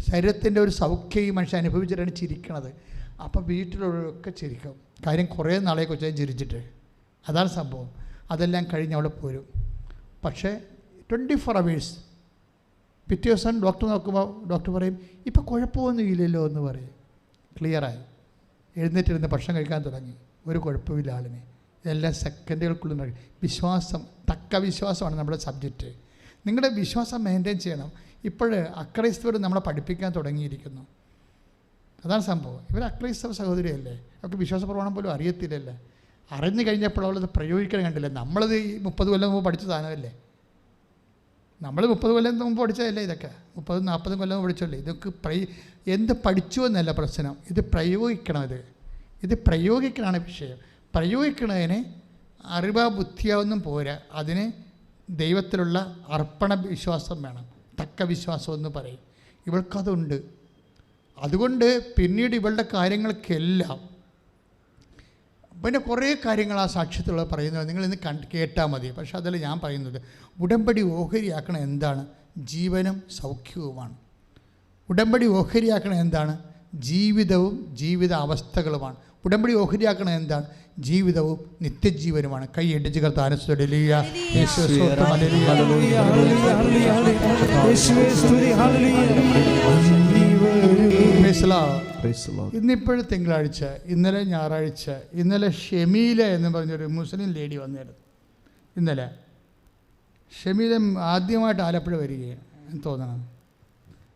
ശരീരത്തിൻ്റെ ഒരു സൗഖ്യം ഈ മനുഷ്യൻ അനുഭവിച്ചിട്ടാണ് ചിരിക്കണത്. അപ്പം വീട്ടിലുള്ളവരൊക്കെ ചിരിക്കും. കാര്യം കുറേ നാളെ കൊച്ചൻ ചിരിച്ചിട്ട്. അതാണ് സംഭവം. അതെല്ലാം കഴിഞ്ഞ് അവിടെ പോരും. പക്ഷേ 24 hours പിറ്റേ ദിവസം ഡോക്ടർ നോക്കുമ്പോൾ ഡോക്ടർ പറയും ഇപ്പം കുഴപ്പമൊന്നും ഇല്ലല്ലോ എന്ന് പറയും. ക്ലിയറായി എഴുന്നേറ്റിരുന്ന് ഭക്ഷണം കഴിക്കാൻ തുടങ്ങി. ഒരു കുഴപ്പമില്ല ആളിനെ. ഇതെല്ലാം സെക്കൻഡുകൾക്കുള്ളിൽ നടക്കും. വിശ്വാസം, തക്ക വിശ്വാസമാണ് നമ്മുടെ സബ്ജക്റ്റ്. നിങ്ങളുടെ വിശ്വാസം മെയിൻറ്റെയിൻ ചെയ്യണം. ഇപ്പോൾ അക്രൈസ്തവർ നമ്മളെ പഠിപ്പിക്കാൻ തുടങ്ങിയിരിക്കുന്നു. അതാണ് സംഭവം. ഇവർ അക്രൈസ്തവ സഹോദരിയല്ലേ, അവർക്ക് വിശ്വാസ പ്രമാണം പോലും അറിയത്തില്ലല്ലേ. അറിഞ്ഞു കഴിഞ്ഞപ്പോൾ അവളത് പ്രയോഗിക്കാൻ കണ്ടില്ല. നമ്മളത് ഈ 30 കൊല്ലം മുമ്പ് പഠിച്ച സാധനമല്ലേ. നമ്മൾ 30 കൊല്ലം മുമ്പ് പഠിച്ചതല്ലേ ഇതൊക്കെ. 30-40 കൊല്ലം മുമ്പ് പഠിച്ചല്ലേ. ഇതൊക്കെ എന്ത് പഠിച്ചു എന്നല്ല പ്രശ്നം, ഇത് പ്രയോഗിക്കണം. ഇത് പ്രയോഗിക്കണമാണ് വിഷയം. പ്രയോഗിക്കണതിന് അറിവ ബുദ്ധിയാവൊന്നും പോരാ. അതിന് ദൈവത്തിലുള്ള അർപ്പണ വിശ്വാസം വേണം. തക്ക വിശ്വാസം എന്ന് പറയും. ഇവൾക്കതുണ്ട്. അതുകൊണ്ട് പിന്നീട് ഇവളുടെ കാര്യങ്ങൾക്കെല്ലാം പിന്നെ കുറേ കാര്യങ്ങൾ ആ സാക്ഷ്യത്തിലുള്ള പറയുന്നത് നിങ്ങളിന്ന് കേട്ടാൽ മതി. പക്ഷേ അതല്ല ഞാൻ പറയുന്നത്. ഉടമ്പടി ഓഹരിയാക്കണ എന്താണ്? ജീവനും സൗഖ്യവുമാണ്. ഉടമ്പടി ഓഹരിയാക്കണ എന്താണ്? ജീവിതവും ജീവിത അവസ്ഥകളുമാണ്. ഉടമ്പടി ഓഹരിയാക്കണ എന്താണ്? ജീവിതവും നിത്യജീവനുമാണ്. കൈ ഇടിച്ച് ഇന്നിപ്പോഴും തിങ്കളാഴ്ച, ഇന്നലെ ഞായറാഴ്ച, ഇന്നലെ ഷെമീല എന്ന് പറഞ്ഞൊരു മുസ്ലിം ലേഡി വന്നിരുന്നു. ഇന്നലെ ഷെമീല ആദ്യമായിട്ട് ആലപ്പുഴ വരികയാണ് തോന്നണം.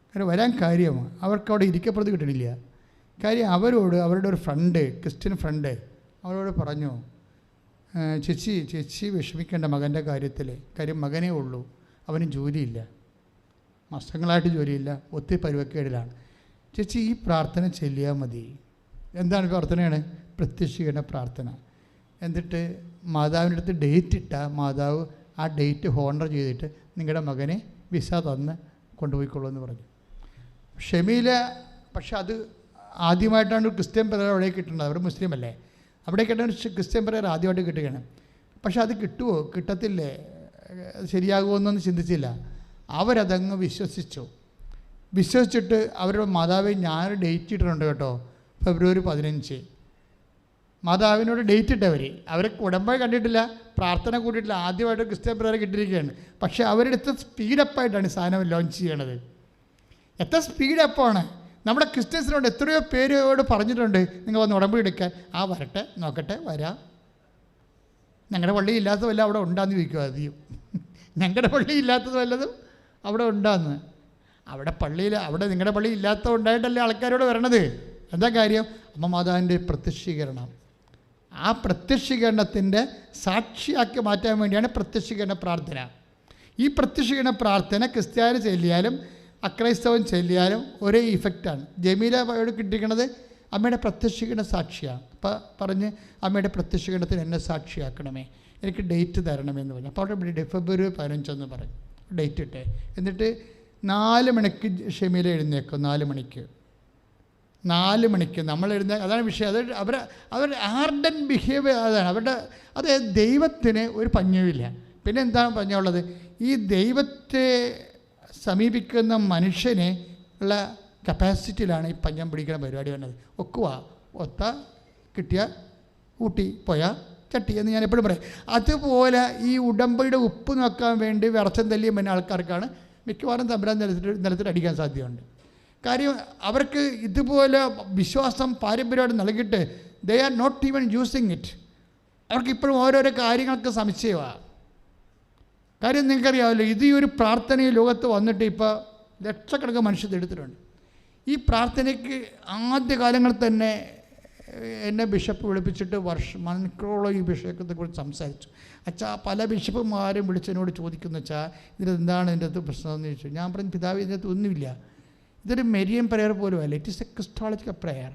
കാരണം വരാൻ കാര്യം അവർക്ക് അവിടെ ഇരിക്കപ്പുറത്ത് കിട്ടണില്ല. കാര്യം അവരുടെ ഒരു ഫ്രണ്ട്, ക്രിസ്ത്യൻ ഫ്രണ്ട് അവരോട് പറഞ്ഞു, ചേച്ചി വിഷമിക്കേണ്ട മകൻ്റെ കാര്യത്തിൽ. കാര്യം മകനേ ഉള്ളൂ, അവന് ജോലിയില്ല, മാസങ്ങളായിട്ട് ജോലിയില്ല, ഒത്തിരി പരുവക്കേടിലാണ്. ചേച്ചി ഈ പ്രാർത്ഥന ചൊല്ലിയാൽ മതി. എന്താണ് പ്രാർത്ഥനയാണ്? പ്രത്യക്ഷീകരണ പ്രാർത്ഥന. എന്നിട്ട് മാതാവിൻ്റെ അടുത്ത് ഡേറ്റ് ഇട്ടാൽ മാതാവ് ആ ഡേറ്റ് ഹോണർ ചെയ്തിട്ട് നിങ്ങളുടെ മകനെ വിസ തന്ന് കൊണ്ടുപോയിക്കൊള്ളൂ എന്ന് പറഞ്ഞു. ഷെമീല പക്ഷെ അത് ആദ്യമായിട്ടാണ് ഒരു ക്രിസ്ത്യൻ പ്രേയർ അവിടെ കിട്ടുന്നത്. അവർ മുസ്ലിം അല്ലേ, അവിടെ കിട്ടുന്ന ക്രിസ്ത്യൻ പ്രേയർ ആദ്യമായിട്ട് കിട്ടുകയാണ്. പക്ഷെ അത് കിട്ടുമോ കിട്ടത്തില്ലേ, ശരിയാകുമോ എന്നൊന്നും ചിന്തിച്ചില്ല. അവരതങ്ങ് വിശ്വസിച്ചിട്ട് അവരുടെ മാതാവ് ഞാനൊരു ഡേറ്റ് ഇട്ടിട്ടുണ്ട് കേട്ടോ, February 15. മാതാവിനോട് ഡേറ്റ് ഇട്ടവർ ഉടമ്പടി കണ്ടിട്ടില്ല, പ്രാർത്ഥന കൂട്ടിയിട്ടില്ല, ആദ്യമായിട്ട് ക്രിസ്ത്യൻ പ്രേയർ കിട്ടിയിരിക്കുകയാണ്. പക്ഷേ അവരെടുത്ത് സ്പീഡപ്പായിട്ടാണ് സാധനം ലോഞ്ച് ചെയ്യണത്. എത്ര സ്പീഡപ്പാണ്! നമ്മുടെ ക്രിസ്ത്യൻസിനോട് എത്രയോ പേരോട് പറഞ്ഞിട്ടുണ്ട് നിങ്ങൾ വന്ന് ഉടമ്പടി എടുക്കാൻ. വരട്ടെ, നോക്കട്ടെ, വരാം. ഞങ്ങളുടെ പള്ളി ഇല്ലാത്ത വല്ലതും അവിടെ ഉണ്ടാന്ന് ചോദിക്കുക അധികം. ഞങ്ങളുടെ പള്ളി ഇല്ലാത്തത് വല്ലതും അവിടെ ഉണ്ടാന്ന്. അവിടെ നിങ്ങളുടെ പള്ളി ഇല്ലാത്തത് ഉണ്ടായിട്ടല്ലേ ആൾക്കാരോട് വരണത്. എന്താ കാര്യം? അമ്മ മാതാവിൻ്റെ പ്രത്യക്ഷീകരണം. ആ പ്രത്യക്ഷീകരണത്തിൻ്റെ സാക്ഷിയാക്കി മാറ്റാൻ വേണ്ടിയാണ് പ്രത്യക്ഷീകരണ പ്രാർത്ഥന. ഈ പ്രത്യക്ഷീകരണ പ്രാർത്ഥന ക്രിസ്ത്യാനി ചൊല്ലിയാലും അക്രൈസ്തവൻ ചൊല്ലിയാലും ഒരേ ഇഫക്റ്റാണ്. ജമീലയോട് കിട്ടിയിരിക്കുന്നത് അമ്മയുടെ പ്രത്യക്ഷീകരണ സാക്ഷിയാണ്. അപ്പം പറഞ്ഞ് അമ്മയുടെ പ്രത്യക്ഷീകരണത്തിന് എന്നെ സാക്ഷിയാക്കണമേ, എനിക്ക് ഡേറ്റ് തരണമെന്ന് പറഞ്ഞു. അപ്പോൾ അവിടെ February 15 പറഞ്ഞു ഡേറ്റ് ഇട്ടേ. എന്നിട്ട് 4 മണിക്ക് ഷെമീല എഴുന്നേക്കും. 4 മണിക്ക് നമ്മൾ അതാണ് വിഷയം. അവർ ആർഡൻ ബിഹേവിയർ അതാണ് അത് ദൈവത്തിന് ഒരു പഞ്ഞവുമില്ല. പിന്നെ എന്താണ് പഞ്ഞുള്ളത്? ഈ ദൈവത്തെ സമീപിക്കുന്ന മനുഷ്യനെ ഉള്ള കപ്പാസിറ്റിയിലാണ് ഈ പഞ്ഞം പിടിക്കുന്ന പരിപാടി വന്നത്. ഒത്ത കിട്ടിയ ഊട്ടി പോയാൽ ചട്ടി എന്ന് ഞാൻ എപ്പോഴും പറയും. അതുപോലെ ഈ ഉടമ്പടിയുടെ ഉപ്പ് നോക്കാൻ വേണ്ടി വിറച്ചം തല്ലിയ മറ്റേ ആൾക്കാർക്കാണ് മിക്കവാറും തമ്പുരാൻ നിലത്തിൽ അടിക്കാൻ സാധ്യതയുണ്ട്. കാര്യം അവർക്ക് ഇതുപോലെ വിശ്വാസം പാരമ്പര്യമായിട്ട് നൽകിയിട്ട് they are not even using it. അവർക്കിപ്പോഴും ഓരോരോ കാര്യങ്ങൾക്ക് സംശയമാണ്. കാര്യം നിങ്ങൾക്കറിയാമല്ലോ, ഇത് ഈ ഒരു പ്രാർത്ഥന ഈ ലോകത്ത് വന്നിട്ട് ഇപ്പോൾ ലക്ഷക്കണക്കിന് മനുഷ്യർ എടുത്തിട്ടുണ്ട്. ഈ പ്രാർത്ഥനയ്ക്ക് ആദ്യകാലങ്ങളിൽ തന്നെ എന്നെ ബിഷപ്പ് വിളിപ്പിച്ചിട്ട് മണിക്കൂറോളം ഈ വിഷയത്തെക്കുറിച്ച് സംസാരിച്ചു. അച്ഛാ പല ബിഷപ്പുമാരും വിളിച്ചതിനോട് ചോദിക്കുന്നു, അച്ഛാ ഇതിനെന്താണ് ഇതിൻ്റെ അകത്ത് പ്രശ്നമെന്ന് ചോദിച്ചു. ഞാൻ പറഞ്ഞു, പിതാവ് ഇതിനകത്ത് ഒന്നുമില്ല, ഇതൊരു മെരിയൻ പ്രെയർ പോലും അല്ല, it is A Christological prayer.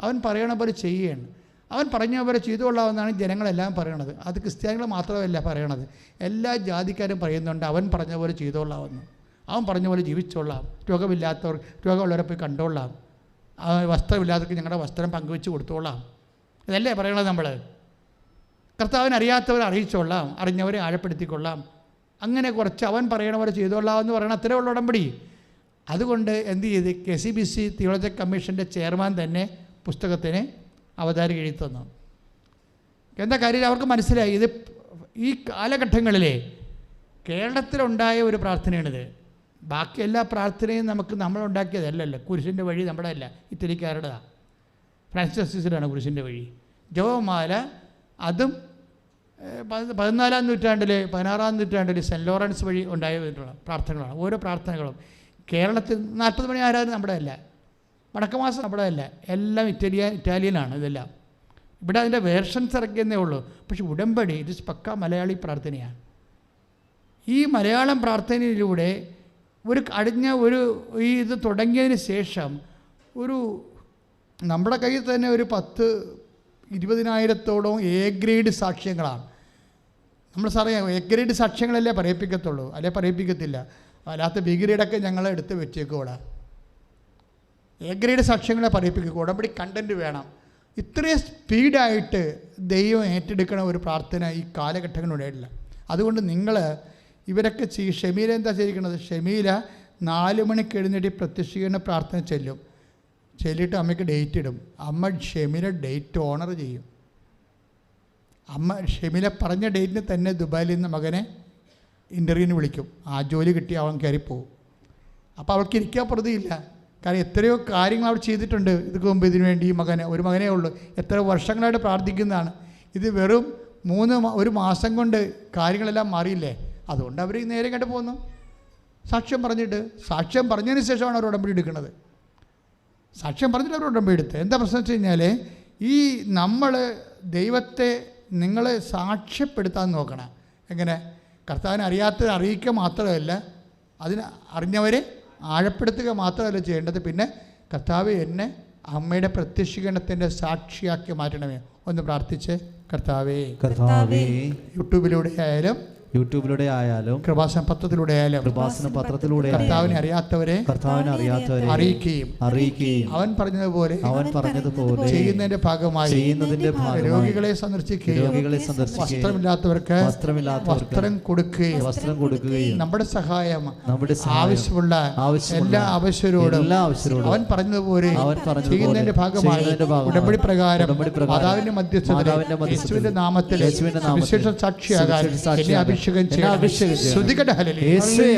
അവൻ പറയണ പോലെ ചെയ്യുകയാണ്. അവൻ പറഞ്ഞ പോലെ ചെയ്തുകൊള്ളാമെന്നാണ് ജനങ്ങളെല്ലാം പറയണത്. അത് ക്രിസ്ത്യാനികൾ മാത്രമല്ല പറയണത്, എല്ലാ ജാതിക്കാരും പറയുന്നുണ്ട് അവൻ പറഞ്ഞ പോലെ ചെയ്തുകൊള്ളാമെന്ന്. അവൻ പറഞ്ഞ പോലെ ജീവിച്ചോളാം, രോഗമില്ലാത്തവർ രോഗമുള്ളവരെ പോയി കണ്ടോളാം, വസ്ത്രമില്ലാത്തവർക്ക് ഞങ്ങളുടെ വസ്ത്രം പങ്കുവെച്ച് കൊടുത്തോളാം. ഇതല്ലേ പറയണത് നമ്മൾ. കർത്താവിനെ അറിയാത്തവരെ അറിയിച്ചോളാം, അറിഞ്ഞവരെ ആഴപ്പെടുത്തിക്കൊള്ളാം, അങ്ങനെ കുറച്ച് അവൻ പറയണ പോലെ ചെയ്തോളാം എന്ന് പറയണ അത്രേ ഉള്ള ഉടമ്പടി. അതുകൊണ്ട് എന്ത് ചെയ്ത് KCBC തിയോളജിക്കൽ കമ്മീഷൻ്റെ ചെയർമാൻ തന്നെ പുസ്തകത്തിന് അവതാരിക എഴുതി തന്നു. എന്താ കാര്യം? അവർക്ക് മനസ്സിലായി ഇത് ഈ കാലഘട്ടങ്ങളിലെ കേരളത്തിലുണ്ടായ ഒരു പ്രാർത്ഥനയാണിത്. ബാക്കി എല്ലാ പ്രാർത്ഥനയും നമ്മളുണ്ടാക്കിയതല്ലല്ലോ. കുരിശിൻ്റെ വഴി നമ്മുടെ അല്ല, ഇറ്റലിക്കാരുടേതാണ്. ഫ്രാൻസിസ് അസീസിലാണ് കുരിശിൻ്റെ വഴി. ജപമാല അതും 14-ാം നൂറ്റാണ്ടിൽ 16-ാം നൂറ്റാണ്ടിൽ സെൻറ്റ് ലോറൻസ് വഴി ഉണ്ടായിട്ടുള്ള പ്രാർത്ഥനകളാണ്. ഓരോ പ്രാർത്ഥനകളും കേരളത്തിൽ 40 മണി ആരാധന നമ്മുടെ അല്ല, വടക്കമാസം നമ്മുടെ അല്ല, എല്ലാം ഇറ്റാലിയനാണ് ഇതെല്ലാം. ഇവിടെ അതിൻ്റെ വേർഷൻസ് ഇറക്കിയെന്നേ ഉള്ളൂ. പക്ഷേ ഉടമ്പടി ഇത് പക്ക മലയാളി പ്രാർത്ഥനയാണ്. ഈ മലയാളം പ്രാർത്ഥനയിലൂടെ ഈ ഇത് തുടങ്ങിയതിന് ശേഷം നമ്മുടെ കയ്യിൽ തന്നെ ഒരു 10-20,000-ഓളം A ഗ്രേഡ് സാക്ഷ്യങ്ങളാണ്. നമ്മൾ സാറേ A ഗ്രേഡ് സാക്ഷ്യങ്ങളല്ലേ പറയിപ്പിക്കത്തുള്ളൂ, അല്ലെ പറയിപ്പിക്കത്തില്ല. അല്ലാത്ത B ഗ്രേഡൊക്കെ ഞങ്ങൾ എടുത്ത് വെച്ചേക്കൂടെ. A grade സാക്ഷ്യങ്ങളെ പറയിപ്പിക്കുക. ഉടമ്പടി കണ്ടൻറ്റ് വേണം. ഇത്രയും സ്പീഡായിട്ട് ദൈവം ഏറ്റെടുക്കണ ഒരു പ്രാർത്ഥന ഈ കാലഘട്ടങ്ങളിലുണ്ടായിട്ടില്ല. അതുകൊണ്ട് നിങ്ങൾ ഇവരൊക്കെ ഷമീല എന്താ ചെയ്തിരിക്കുന്നത്? ഷമീല 4 മണിക്ക് എഴുന്നേറ്റ് പ്രത്യക്ഷീകരണ പ്രാർത്ഥന ചെല്ലിയിട്ട് അമ്മയ്ക്ക് ഡേറ്റ് ഇടും. അമ്മ ഷമീല ഡേറ്റ് ഓണർ ചെയ്യും. അമ്മ ഷമീല പറഞ്ഞ ഡേറ്റിന് തന്നെ ദുബായിൽ നിന്ന് മകനെ ഇൻ്റർവ്യൂവിന് വിളിക്കും. ആ ജോലി കിട്ടി അവൻ കയറിപ്പോവും. അപ്പോൾ അവൾക്ക് ഇരിക്കാൻ പ്രതിയില്ല. കാരണം എത്രയോ കാര്യങ്ങൾ അവൾ ചെയ്തിട്ടുണ്ട് ഇതിക്ക് മുമ്പ് ഇതിനു വേണ്ടി. ഒരു മകനേ ഉള്ളൂ, എത്ര വർഷങ്ങളായിട്ട് പ്രാർത്ഥിക്കുന്നതാണ്. ഇത് വെറും 1 മാസം കൊണ്ട് കാര്യങ്ങളെല്ലാം മാറിയില്ലേ? അതുകൊണ്ട് അവർ നേരെ കണ്ടു പോകുന്നു. സാക്ഷ്യം പറഞ്ഞതിന് ശേഷമാണ് അവർ ഉടമ്പടി എടുക്കുന്നത്. സാക്ഷ്യം പറഞ്ഞിട്ട് അവർ ഉടമ്പടി എടുത്ത്. എന്താ പ്രശ്നം വെച്ച് കഴിഞ്ഞാൽ ഈ നമ്മൾ ദൈവത്തെ നിങ്ങളെ സാക്ഷ്യപ്പെടുത്താൻ നോക്കണം. എങ്ങനെ? കർത്താവിനെ അറിയാത്തത് അറിയിക്കുക മാത്രമല്ല, അതിന് അറിഞ്ഞവരെ ആഴപ്പെടുത്തുക മാത്രമല്ല ചെയ്യേണ്ടത്. പിന്നെ കർത്താവ് എന്നെ അമ്മയുടെ പ്രത്യക്ഷീകരണത്തിൻ്റെ സാക്ഷിയാക്കി മാറ്റണമേ. ഒന്ന് പ്രാർത്ഥിച്ച് കർത്താവേ യൂട്യൂബിലൂടെ ആയാലും കൃപാസന പത്രത്തിലൂടെ കർത്താവിനെ അറിയാത്തവരെ അറിയിക്കുകയും അവൻ പറഞ്ഞതുപോലെ ചെയ്യുന്നതിന്റെ ഭാഗമായി രോഗികളെ സന്ദർശിക്കുകയും വസ്ത്രമില്ലാത്തവർക്ക് വസ്ത്രം കൊടുക്കുകയും നമ്മുടെ സഹായം ആവശ്യമുള്ള എല്ലാ ആവശ്യരോടും അവൻ പറഞ്ഞതുപോലെ ചെയ്യുന്നതിന്റെ ഭാഗമായി ഉടമ്പടി പ്രകാരം മാതാവിന്റെ മധ്യസ്ഥതയിൽ യേശുവിന്റെ നാമത്തിൽ വിശേഷ സാക്ഷിയാകാൻ എന്നെ അഭിഷേകം ചെയ്യണം. ശ്രുതികട ഹല്ലേലൂയ.